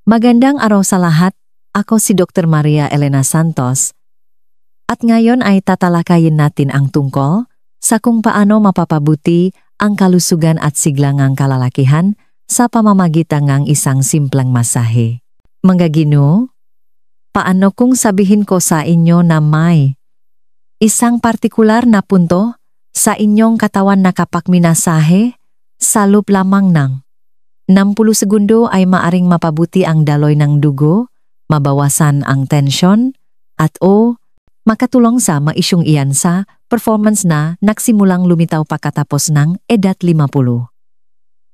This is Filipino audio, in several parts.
Magandang araw sa lahat, ako si Dr. Maria Elena Santos. At ngayon ay tatalakayin natin ang tungkol sa kung paano mapapabuti ang kalusugan at sigla ng kalalakihan sa pamamagitan ng isang simpleng masahe. Mga Ginoo, paano kung sabihin ko sa inyo na may isang partikular na punto sa inyong katawan na kapag minasahe, sa loob lamang ng 60 segundo ay maaring mapabuti ang daloy ng dugo, mabawasan ang tensyon, at makatulong sa maisyong iyan sa performance na nagsimulang lumitaw pagkatapos ng edad 50.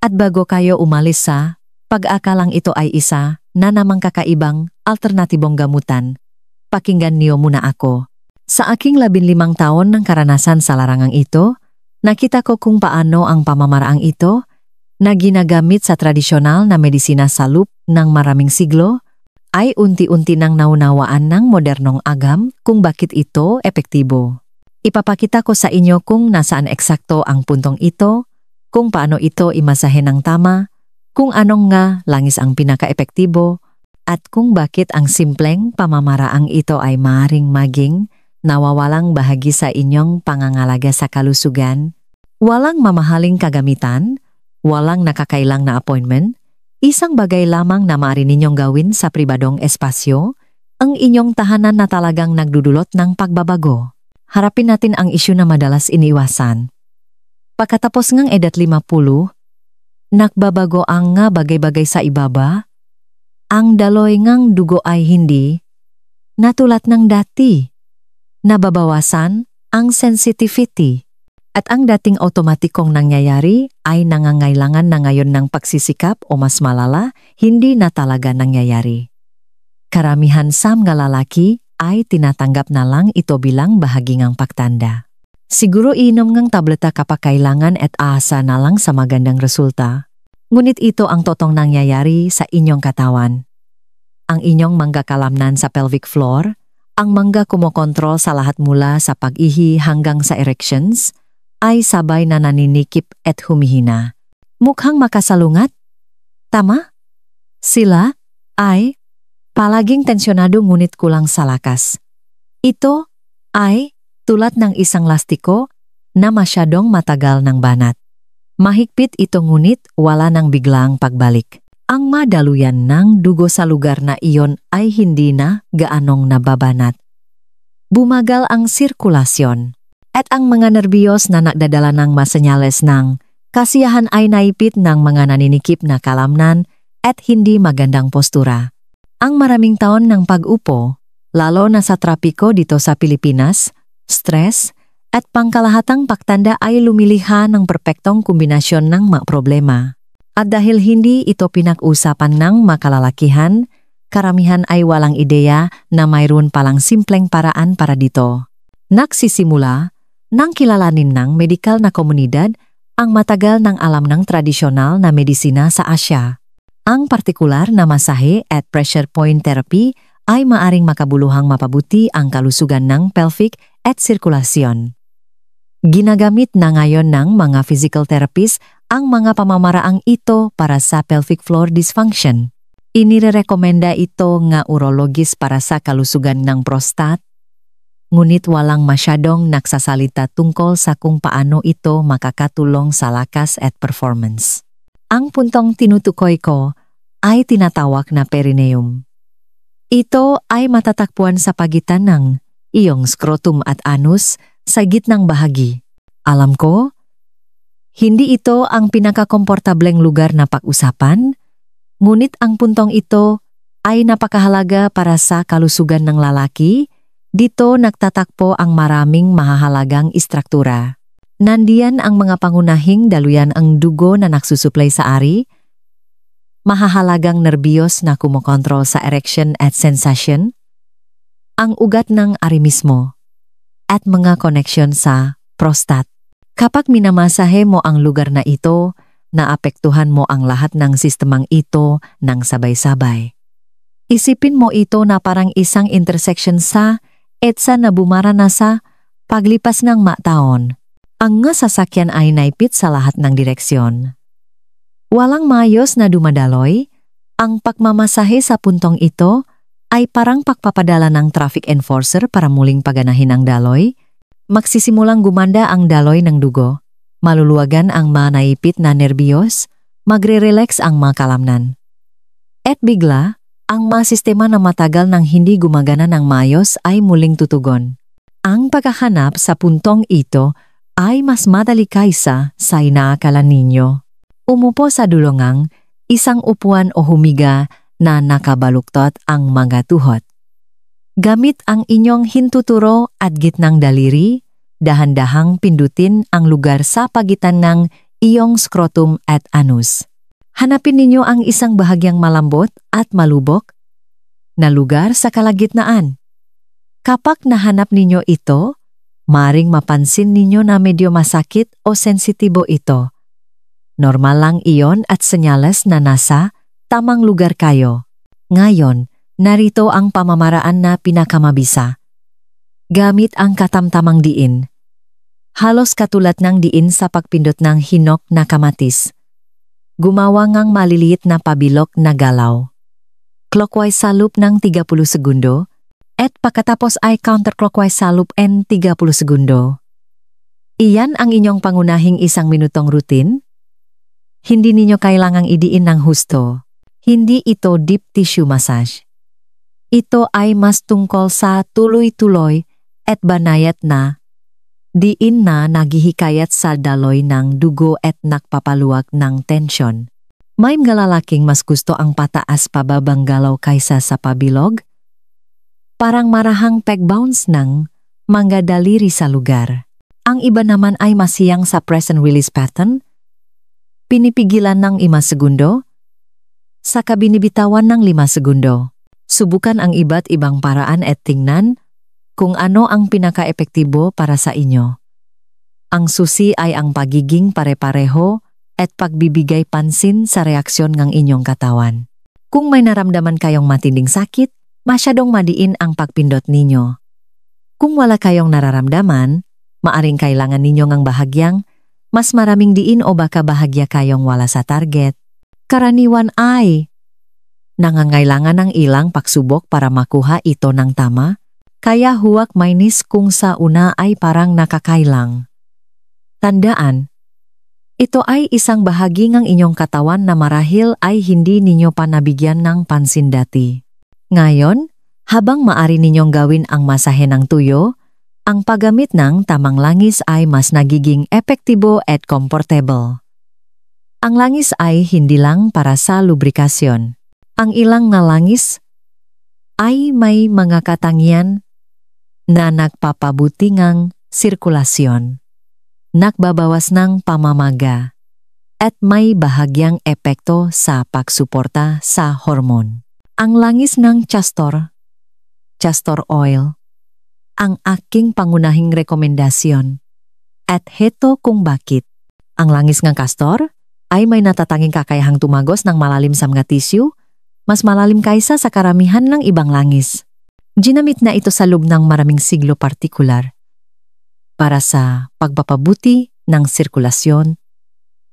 At bago kayo umalis sa pag-akalang ito ay isa na namang kakaibang alternatibong gamutan, pakinggan niyo muna ako. Sa aking 15 taon ng karanasan sa larangang ito, nakita ko kung paano ang pamamaraang ito na ginagamit sa tradisyonal na medisina sa loob ng maraming siglo ay unti-unti nang naunawaan ng modernong agam kung bakit ito epektibo. Ipapakita ko sa inyo kung nasaan eksakto ang puntong ito, kung paano ito imasahe ng tama, kung anong nga langis ang pinaka-epektibo, at kung bakit ang simpleng pamamaraang ito ay maaaring maging nawawalang bahagi sa inyong pangangalaga sa kalusugan. Walang mamahaling kagamitan, walang nakakailang na appointment, isang bagay lamang na maaari ninyong gawin sa pribadong espasyo, ang inyong tahanan na talagang nagdudulot ng pagbabago. Harapin natin ang isyu na madalas iniiwasan. Pagkatapos ng edad 50, nagbabago ang nga bagay-bagay sa ibaba, ang daloy ngang dugo ay hindi natulad ng dati. Nababawasan ang sensitivity. At ang dating otomatikong nangyayari ay nangangailangan na ngayon ng pagsisikap o mas malala, hindi na talaga nangyayari. Karamihan sa mga lalaki ay tinatanggap na lang ito bilang bahagi ng pagtanda. Siguro inom ng tableta kapag kailangan at aasa na lang sa magandang resulta. Ngunit ito ang totong nangyayari sa inyong katawan. Ang inyong manggakalamnan sa pelvic floor, ang mangga kumokontrol sa lahat mula sa pag-ihi hanggang sa erections, ay sabay na naninikip at humihina. Mukhang makasalungat? Tama? Sila ay palaging tensyonado ngunit kulang sa lakas. Ito ay tulad ng isang lastiko na masyadong matagal ng banat. Mahigpit ito ngunit wala ng biglang pagbalik. Ang madaluyan ng dugo sa lugar na iyon ay hindi na gaanong nababanat. Bumagal ang sirkulasyon. At ang mga nerbiyos na nagdadala ng masenyales ng kasiyahan ay naipit ng mga naninikip na kalamnan at hindi magandang postura. Ang maraming taon ng pag-upo, lalo na sa trapiko dito sa Pilipinas, stress, at pangkalahatang pagtanda ay lumiliha ng perpektong kombinasyon ng mga problema. At dahil hindi ito pinag-usapan ng makalalakihan, karamihan ay walang ideya na mayroon palang simpleng paraan para dito. Nagsisimula nang kilalanin ng medikal na komunidad ang matagal ng alam ng tradisyonal na medisina sa Asya. Ang partikular na masahe at pressure point therapy ay maaring makabuluhang mapabuti ang kalusugan ng pelvic at sirkulasyon. Ginagamit na ngayon ng mga physical therapists ang mga pamamaraang ito para sa pelvic floor dysfunction. Inirekomenda ito nga urologis para sa kalusugan ng prostat, ngunit walang masyadong nagsasalita tungkol sa kung paano ito makakatulong sa lakas at performance. Ang puntong tinutukoy ko ay tinatawag na perineum. Ito ay matatagpuan sa pagitan ng iyong scrotum at anus sa gitnang bahagi. Alam ko, hindi ito ang pinakakomportableng lugar na pag-usapan, ngunit ang puntong ito ay napakahalaga para sa kalusugan ng lalaki. Dito nagtatakpo ang maraming mahahalagang istruktura. Nandiyan ang mga pangunahing daluyan ang dugo na nagsusuplay sa ari, mahahalagang nerbiyos na kumokontrol sa erection at sensation, ang ugat ng ari mismo, at mga koneksyon sa prostat. Kapag minamasahe mo ang lugar na ito, naapektuhan mo ang lahat ng sistemang ito ng sabay-sabay. Isipin mo ito na parang isang intersection sa EDSA na bumara na sa paglipas ng taon. Ang nga sasakyan ay naipit sa lahat ng direksyon. Walang maayos na dumadaloy, Ang pagmamasahe sa puntong ito ay parang pagpapadala ng traffic enforcer para muling paganahin ang daloy. Magsisimulang gumanda ang daloy ng dugo. Maluluwagan ang mga naipit na nerbiyos, magre-relax ang mga kalamnan. At bigla, ang mga sistema na matagal nang hindi gumagana ng maayos ay muling tutugon. Ang paghahanap sa puntong ito ay mas madali kaysa sa inaakala ninyo. Umupo sa dulongang, isang upuan o humiga na nakabaluktot ang mga tuhod. Gamit ang inyong hintuturo at gitnang daliri, dahan-dahang pindutin ang lugar sa pagitan ng iyong scrotum at anus. Hanapin ninyo ang isang bahagyang malambot at malubok na lugar sa kalagitnaan. Kapag nahanap ninyo ito, maring mapansin ninyo na medyo masakit o sensitibo ito. Normal lang iyon at senyales na nasa tamang lugar kayo. Ngayon, narito ang pamamaraan na pinakamabisa. Gamit ang katamtamang diin. Halos katulad ng diin sa pagpindot ng hinok na kamatis. Gumawa ngang maliliit na pabilok na galaw. Clockwise sa loop ng 30 segundo, at pagkatapos ay counterclockwise sa loop n 30 segundo. Iyan ang inyong pangunahing 1 minutong routine. Hindi ninyo kailangang idiin ng husto. Hindi ito deep tissue massage. Ito ay mas tungkol sa tuloy-tuloy at banayat na diin na naghihikayat sa daloy ng dugo at nakpapaluwag ng tensyon. May mga lalaking mas gusto ang pataas pababang galaw kaysa sa pabilog. Parang marahang peg bounce ng mga daliri sa lugar. Ang iba naman ay masiyang sa press and release pattern. Pinipigilan ng 5 segundo. Saka binibitawan ng 5 segundo. Subukan ang iba't ibang paraan at tingnan kung ano ang pinaka-epektibo para sa inyo. Ang susi ay ang pagiging pare-pareho at pagbibigay pansin sa reaksyon ng inyong katawan. Kung may naramdaman kayong matinding sakit, masyadong madiin ang pagpindot ninyo. Kung wala kayong nararamdaman, maaring kailangan ninyo ng bahagyang mas maraming diin o baka bahagya kayong wala sa target. Karaniwan ay nangangailangan ng ilang pagsubok para makuha ito ng tama. Kaya huwag mainis kung sa una ay parang nakakailang. Tandaan, ito ay isang bahagi ng inyong katawan na marahil ay hindi ninyo pa nabigyan ng pansin dati. Ngayon, habang maari ninyong gawin ang masahe ng tuyo, ang paggamit ng tamang langis ay mas nagiging epektibo at komportable. Ang langis ay hindi lang para sa lubrikasyon. Ang ilang nga langis ay may mga katangian na nagpapabuti ng sirkulasyon, nagbabawas ng pamamaga, at may bahagyang epekto sa pagsuporta sa hormon. Ang langis ng castor oil, ang aking pangunahing rekomendasyon. At heto kung bakit. Ang langis ng castor ay may natatanging kakayahang tumagos ng malalim sa mga tissue, mas malalim kaysa sa karamihan ng ibang langis. Ginamit na ito sa loob ng maraming siglo partikular para sa pagpapabuti ng sirkulasyon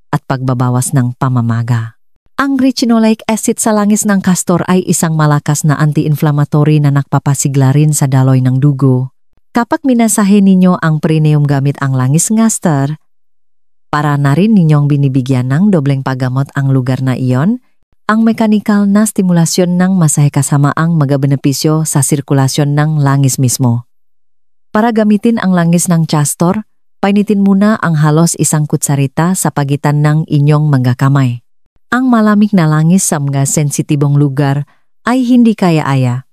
at pagbabawas ng pamamaga. Ang retinoic acid sa langis ng castor ay isang malakas na anti-inflammatory na nagpapasigla rin sa daloy ng dugo. Kapag minasahe ninyo ang perineum gamit ang langis castor, para na rin ninyong binibigyan ng dobleng paggamot ang lugar na iyon. Ang mekanikal na stimulasyon ng masahe kasama ang magabenepisyo sa sirkulasyon ng langis mismo. Para gamitin ang langis ng castor, painitin muna ang halos 1 kutsarita sa pagitan ng inyong mga kamay. Ang malamig na langis sa mga sensitibong lugar ay hindi kaya-aya.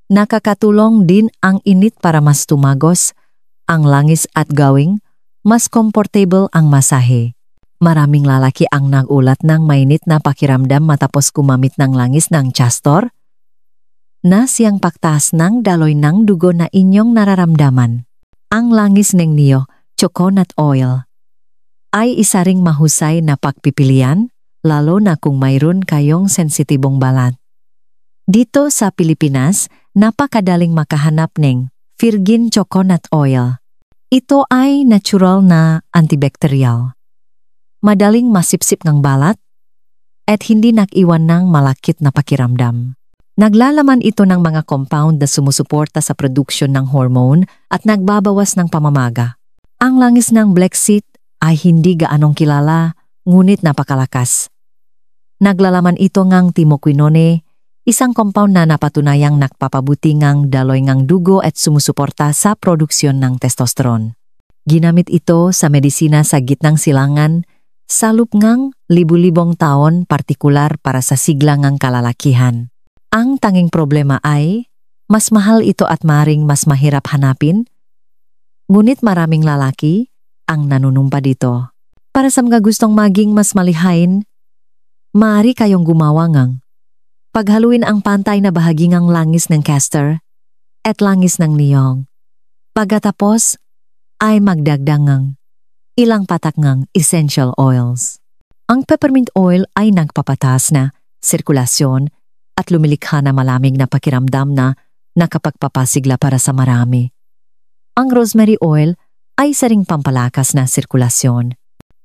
Nakakatulong din ang init para mas tumagos ang langis at gawing mas komportable ang masahe. Maraming lalaki ang nagulat ng mainit na pakiramdam matapos gumamit ng langis ng castor na siyang pagtaas ng daloy ng dugo na inyong nararamdaman. Ang langis ng Neo coconut oil ay isa ring mahusay na pagpipilian, lalo na kung mayroon kayong sensitibong balat. Dito sa Pilipinas, napakadaling makahanap ng virgin coconut oil. Ito ay natural na antibacterial. Madaling masipsip ng balat, at hindi nakiwan ng malakit na pakiramdam. Naglalaman ito ng mga compound na sumusuporta sa produksyon ng hormone at nagbabawas ng pamamaga. Ang langis ng black seed ay hindi gaanong kilala, ngunit napakalakas. Naglalaman ito ngang timoquinone, isang compound na napatunayang nagpapabuti ngang daloy ngang dugo at sumusuporta sa produksyon ng testosterone. Ginamit ito sa medisina sa gitnang silangan, salup ngang libu-libong taon partikular para sa sigla ngang kalalakihan. Ang tanging problema ay, mas mahal ito at maring mas mahirap hanapin, ngunit maraming lalaki ang nanunumpa dito. Para sa mga gustong maging mas malihain, maaari kayong gumawa ngang paghaluin ang pantay na bahagi ngang langis ng castor at langis ng niyong. Pagkatapos ay magdagdag ngang ilang patak ngang essential oils. Ang peppermint oil ay nagpapatas na sirkulasyon at lumilikha na malamig na pakiramdam na nakapagpapasigla para sa marami. Ang rosemary oil ay isa ring pampalakas na sirkulasyon.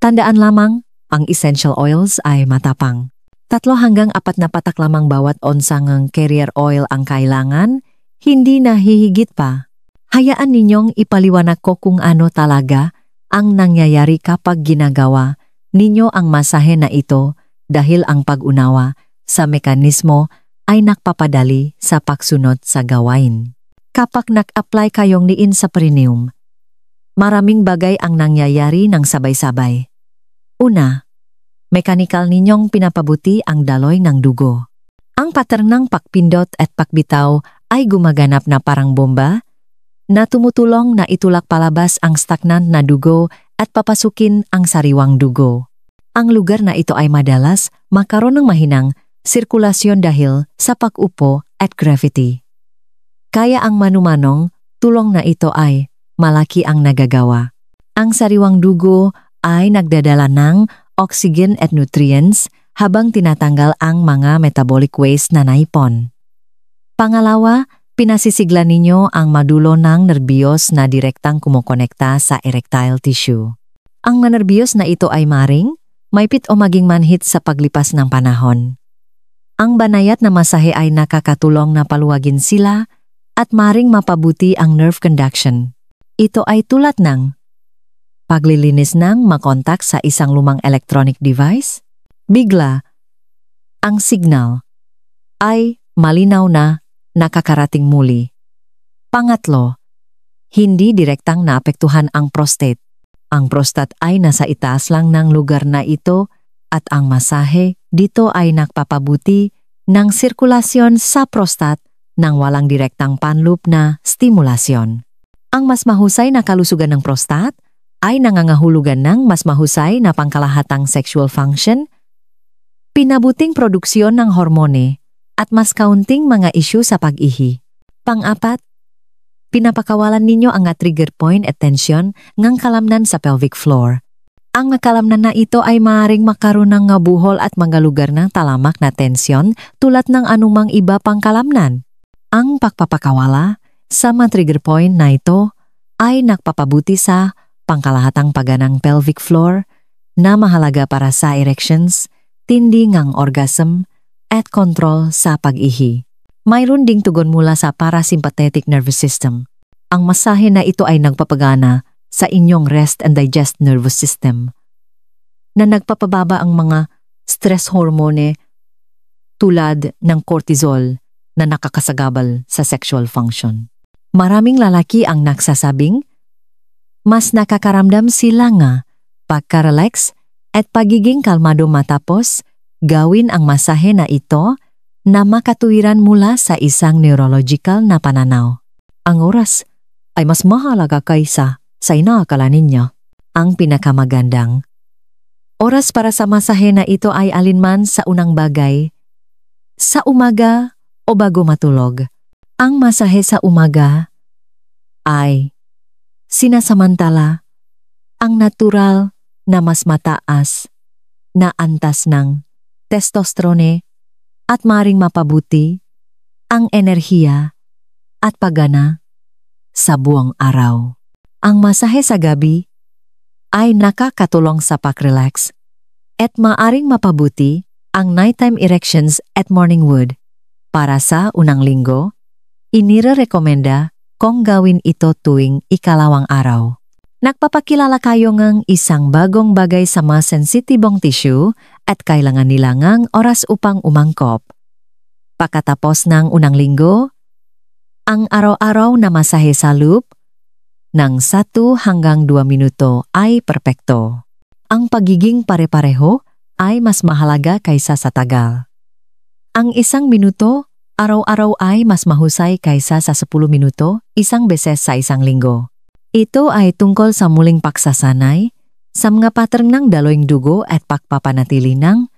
Tandaan lamang, ang essential oils ay matapang. 3 hanggang 4 na patak lamang bawat onsang carrier oil ang kailangan, hindi na hihigit pa. Hayaan ninyong ipaliwanag ko kung ano talaga ang nangyayari kapag ginagawa ninyo ang masahe na ito dahil ang pag-unawa sa mekanismo ay nakpapadali sa pagsunod sa gawain. Kapag nag-apply kayong niin sa perineum, maraming bagay ang nangyayari ng sabay-sabay. Una, mekanikal ninyong pinapabuti ang daloy ng dugo. Ang pattern ng pagpindot at pagbitaw ay gumaganap na parang bomba na tumutulong na itulak palabas ang stagnant na dugo at papasukin ang sariwang dugo. Ang lugar na ito ay madalas magkaroon ng mahinang sirkulasyon dahil sa pag-upo at gravity. Kaya ang manumanong tulong na ito ay malaki ang nagagawa. Ang sariwang dugo ay nagdadala ng oxygen at nutrients habang tinatanggal ang mga metabolic waste na naipon. Pangalawa, pinasisigla ninyo ang madulo ng nerbiyos na direktang kumukonekta sa erectile tissue. Ang nerbiyos na ito ay maring maipit o maging manhit sa paglipas ng panahon. Ang banayat na masahe ay nakakatulong na paluwagin sila at maring mapabuti ang nerve conduction. Ito ay tulad ng paglilinis ng makontak sa isang lumang electronic device. Bigla, ang signal ay malinaw na nakakarating muli. Pangatlo, hindi direktang naapektuhan ang prostate. Ang prostate ay nasa itaas lang ng lugar na ito at ang masahe dito ay nagpapabuti ng sirkulasyon sa prostate nang walang direktang panloop na stimulasyon. Ang mas mahusay na kalusugan ng prostate ay nangangahulugan ng mas mahusay na pangkalahatang sexual function, pinabuting produksyon ng hormone, at mas kaunting mga isyu sa pag-ihi. Pang-apat, pinapakawalan ninyo ang trigger point at tension ngang kalamnan sa pelvic floor. Ang nakalamnan na ito ay maaaring makaroon ng buhol at mga lugar ng talamak na tensyon tulad ng anumang iba pang kalamnan. Ang pagpapakawala sa mga trigger point na ito ay nagpapabuti sa pangkalahatang paganang pelvic floor na mahalaga para sa erections, tindi ngang orgasm, at control sa pag-ihi. Mayroon ding tugon mula sa parasympathetic nervous system. Ang masahe na ito ay nagpapagana sa inyong rest and digest nervous system na nagpapababa ang mga stress hormone tulad ng cortisol na nakakasagabal sa sexual function. Maraming lalaki ang nagsasabing mas nakakaramdam sila nga pagka-relax at pagiging kalmado matapos gawin ang masahe na ito na makatuwiran mula sa isang neurological na pananaw. Ang oras ay mas mahalaga kaysa sa inaakala ninyo. Ang pinakamagandang oras para sa masahe na ito ay alinman sa unang bagay, sa umaga o bago matulog. Ang masahe sa umaga ay sinasamantala ang natural na mas mataas na antas ng testosterone at maring mapabuti ang enerhiya at pagana sa buong araw. Ang masahe sa gabi ay nakakatulong sa pag-relax at maaring mapabuti ang nighttime erections at morning wood. Para sa unang linggo, inirekomenda kung gawin ito tuwing ikalawang araw. Nagpapakilala kayo ng isang bagong bagay sa mga sensitibong tissue at kailangan nila ng oras upang umangkop. Pagkatapos ng unang linggo, ang araw-araw na masahe sa loop ng 1 hanggang 2 minuto ay perpekto. Ang pagiging pare-pareho ay mas mahalaga kaysa sa tagal. Ang 1 minuto araw-araw ay mas mahusay kaysa sa 10 minuto isang beses sa isang linggo. Ito ay tungkol sa muling pagsasanay sa mga pattern ng daloing dugo at pagpapanatili ng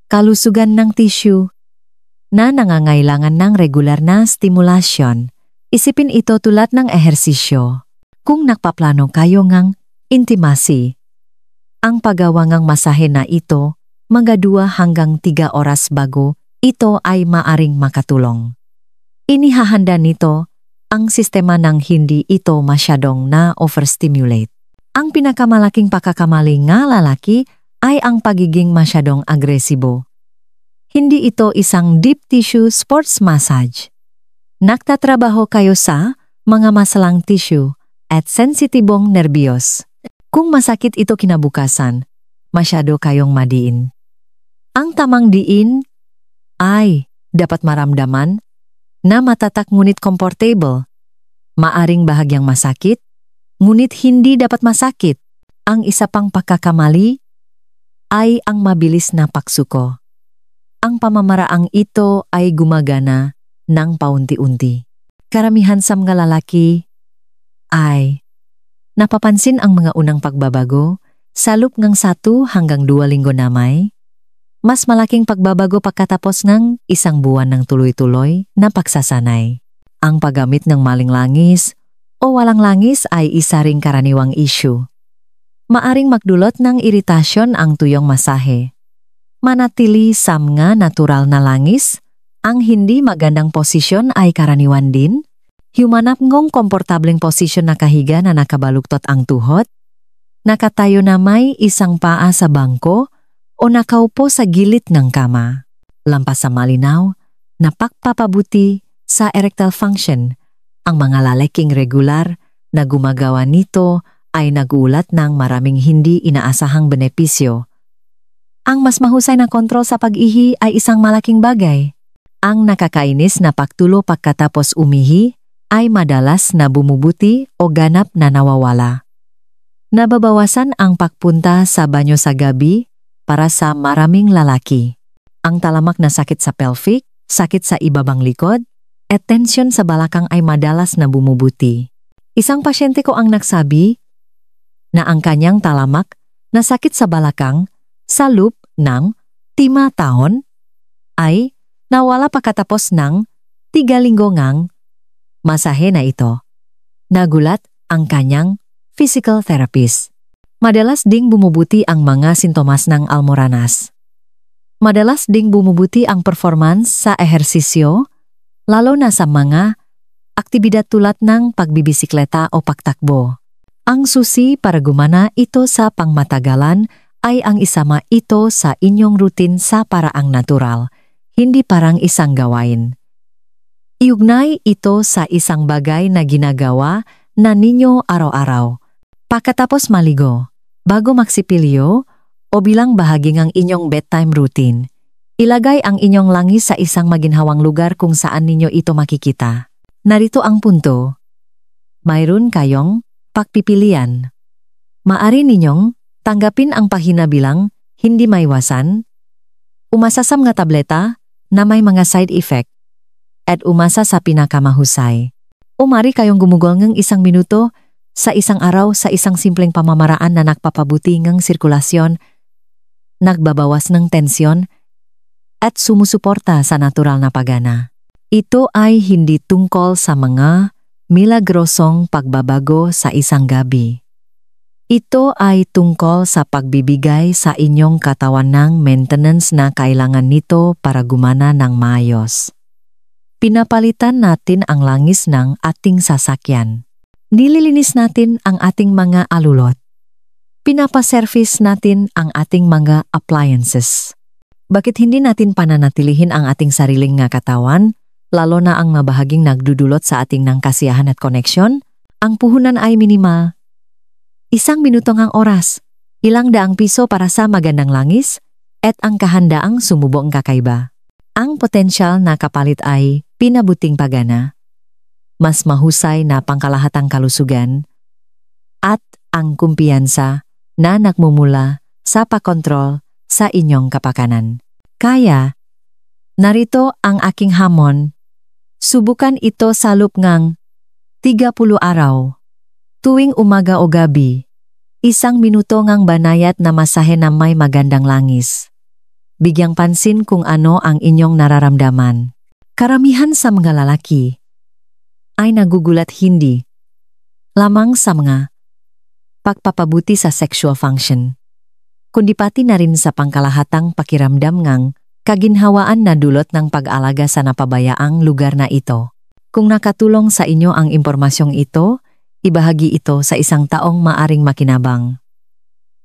kalusugan ng tissue na nangangailangan ng regular na stimulasyon. Isipin ito tulad ng ehersisyo. Kung nagpaplano kayo ng intimacy, ang paggawa ng masahe na ito mga 2 hanggang 3 oras bago ito ay maaring makatulong. Inihahanda nito ang sistema ng hindi ito masyadong na-overstimulate. Ang pinakamalaking pagkakamali ng lalaki ay ang pagiging masyadong agresibo. Hindi ito isang deep tissue sports massage. Nagtatrabaho kayo sa mga masalang tissue at sensitibong nerbiyos. Kung masakit ito kinabukasan, masyado kayong madiin. Ang tamang diin ay dapat maramdaman na matatak ngunit comfortable. Maaring bahagyang masakit, ngunit hindi dapat masakit. Ang isa pang pagkakamali ay ang mabilis na pagsuko. Ang pamamaraang ito ay gumagana ng paunti-unti. Karamihan sa mga lalaki ay napapansin ang mga unang pagbabago sa loob ng 1 hanggang 2 linggo na may mas malaking pagbabago pagkatapos ng 1 buwan ng tuloy-tuloy na pagsasanay. Ang paggamit ng maling langis o walang langis ay isa ring karaniwang issue. Maaring magdulot ng iritasyon ang tuyong masahe. Manatili sa mga natural na langis, ang hindi magandang posisyon ay karaniwan din. Humanap ng komportableng posisyon na kahiga na nakabaluktot ang tuhod, nakatayo na may isang paa sa bangko, o nakaupo sa gilid ng kama. Lampas sa malinaw na pagpapabuti sa erectile function, ang mga lalaking regular na gumagawa nito ay nagulat ng maraming hindi inaasahang benepisyo. Ang mas mahusay na kontrol sa pag-ihi ay isang malaking bagay. Ang nakakainis na pagtulo pagkatapos umihi ay madalas na bumubuti o ganap na nawawala. Nababawasan ang pagpunta sa banyo sa gabi para sa maraming lalaki. Ang talamak na sakit sa pelvic, sakit sa ibabang likod, at tensyon sa balakang ay madalas na bumubuti. Isang pasyente ko ang nagsabi na ang kanyang talamak na sakit sa balakang sa loob ng 5 taon ay nawala pagkatapos ng 3 linggo ngang masahe na ito. Nagulat ang kanyang physical therapist. Madalas ding bumubuti ang mga sintomas ng almoranas. Madalas ding bumubuti ang performance sa ehersisyo, lalo na sa mga aktibidad tulad ng pagbibisikleta o pagtakbo. Ang susi para gumana ito sa pangmatagalan ay ang isama ito sa inyong routine sa paraang natural, hindi parang isang gawain. Iugnay ito sa isang bagay na ginagawa na ninyo araw-araw. Pagkatapos maligo, bago magsipilyo, o bilang bahagi ng inyong bedtime routine, ilagay ang inyong langis sa isang maginhawang lugar kung saan ninyo ito makikita. Narito ang punto. Mayroon kayong pagpipilian. Maari ninyong tanggapin ang pahina bilang hindi maiwasan, umasa sa mga tableta na may mga side effect, at umasa sa pinakamahusay. Umari kayong gumugol ng 1 minuto sa isang araw sa isang simpleng pamamaraan na nagpapabuti ng sirkulasyon, nagbabawas ng tensyon, at sumusuporta sa natural na pagana. Ito ay hindi tungkol sa mga milagrosong pagbabago sa isang gabi. Ito ay tungkol sa pagbibigay sa inyong katawan ng maintenance na kailangan nito para gumana ng maayos. Pinapalitan natin ang langis ng ating sasakyan. Nililinis natin ang ating mga alulot. Pinapaservice natin ang ating mga appliances. Bakit hindi natin pananatilihin ang ating sariling nga katawan, lalo na ang mabahaging nagdudulot sa ating ng kasiyahan at koneksyon? Ang puhunan ay minimal. 1 minuto ngang oras, ilang daang piso para sa magandang langis, at ang kahandaang sumubo ang kakaiba. Ang potensyal na kapalit ay pinabuting pagana, mas mahusay na pangkalahatang kalusugan, at ang kumpiyansa na nagmumula sa pakontrol sa inyong kapakanan. Kaya, narito ang aking hamon. Subukan ito sa loob ngang 30 araw. Tuwing umaga o gabi, 1 minuto ngang banayat na masahe na may magandang langis. Bigyang pansin kung ano ang inyong nararamdaman. Karamihan sa mga lalaki ay nagugulat hindi lamang sa mga pagpapabuti sa sexual function, kundi pati na rin sa pangkalahatang pakiramdam ngang kaginhawaan na dulot ng pag-alaga sa napabayaang lugar na ito. Kung nakatulong sa inyo ang impormasyong ito, ibahagi ito sa isang taong maaring makinabang.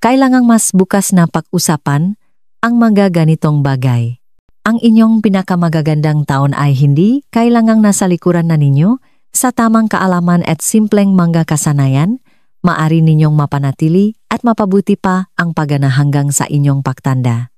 Kailangang mas bukas na pag-usapan ang mga ganitong bagay. Ang inyong pinakamagagandang taon ay hindi kailangang nasa likuran na ninyo. Sa tamang kaalaman at simpleng mga kasanayan, maaari ninyong mapanatili at mapabuti pa ang pagana hanggang sa inyong pagtanda.